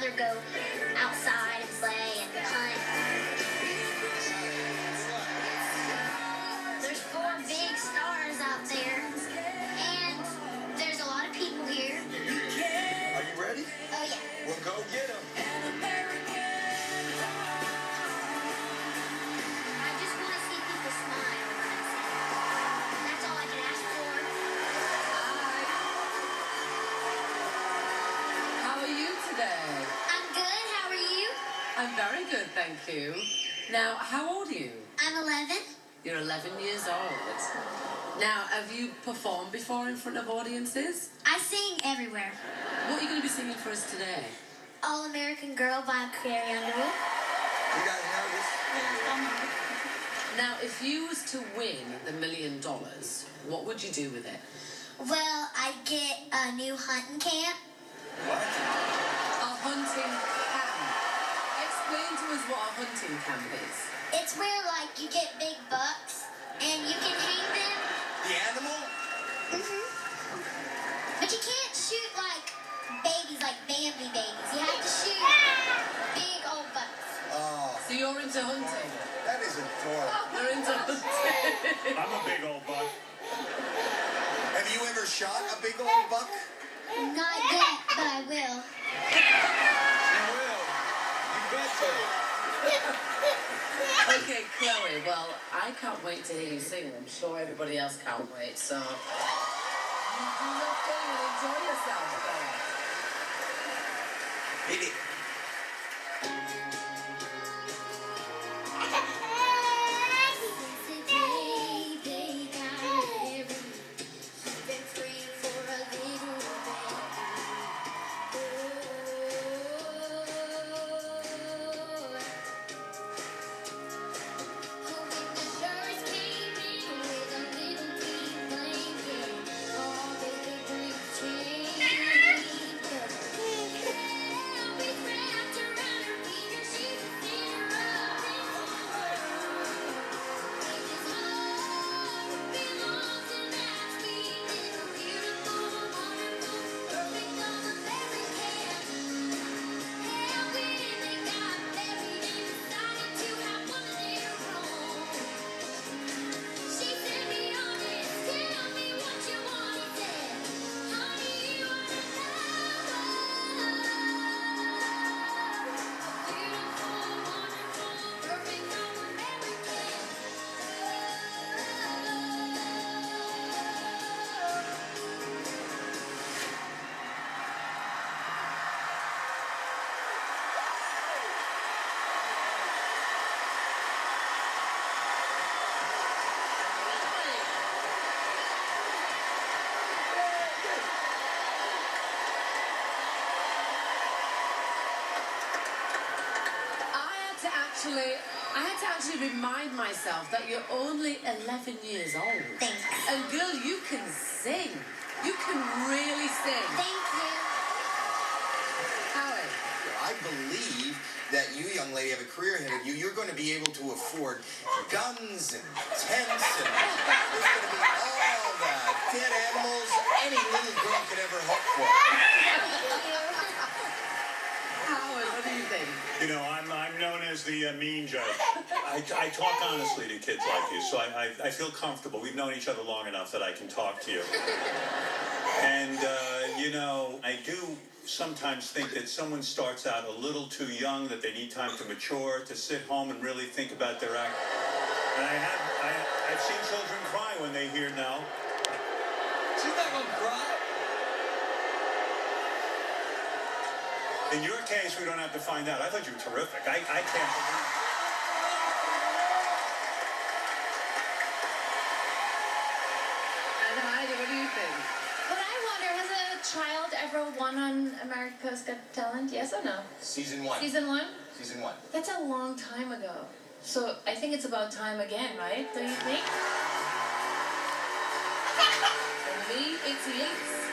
rather go outside and play and hunt. There's 4 big stars out there, and there's a lot of people here. Are you ready? Oh, yeah. Well, go get them. I just want to see people smile when I sing. That's all I can ask for. How are you today? I'm good. How are you? I'm very good, thank you. Now, how old are you? I'm 11. You're 11 years old. Now, have you performed before in front of audiences? I sing everywhere. What are you going to be singing for us today? All American Girl by Carrie Underwood. You guys know this? Now, if you was to win the $1 million, what would you do with it? Well, I'd get a new hunting camp. What? A hunting camp. Explain to us what a hunting camp is. It's where, like, you get big bucks and you can hang them. The animal? But you can't shoot, like, babies, like Bambi babies. You have to shoot big old bucks. Oh. So you're into hunting? That is adorable. You're into hunting. I'm a big old buck. Have you ever shot a big old buck? Not yet, but I will. You will. You betcha. Okay, Chloe, well, I can't wait to hear you sing. I'm sure everybody else can't wait, so... You do not go and enjoy yourself there. Hit it. I had to actually remind myself that you're only 11 years old. Thanks. And girl, you can sing. You can really sing. Thank you. Howie. I believe that you, young lady, have a career ahead of you. You're going to be able to afford guns and tents and there's going to be all the dead animals any little girl could ever hope for. Howard, what do you think? You know, I'm known as the mean judge. I talk honestly to kids like you, so I feel comfortable. We've known each other long enough that I can talk to you. And, you know, I do sometimes think that someone starts out a little too young, that they need time to mature, to sit home and really think about their act. And I've seen children cry when they hear no. She's not going to cry. In your case, we don't have to find out. I thought you were terrific. I can't believe it. And Heidi, what do you think? But I wonder, has a child ever won on America's Got Talent? Yes or no? Season 1. Season 1? Season 1. That's a long time ago. So I think it's about time again, right? Don't you think? For me, it's yes.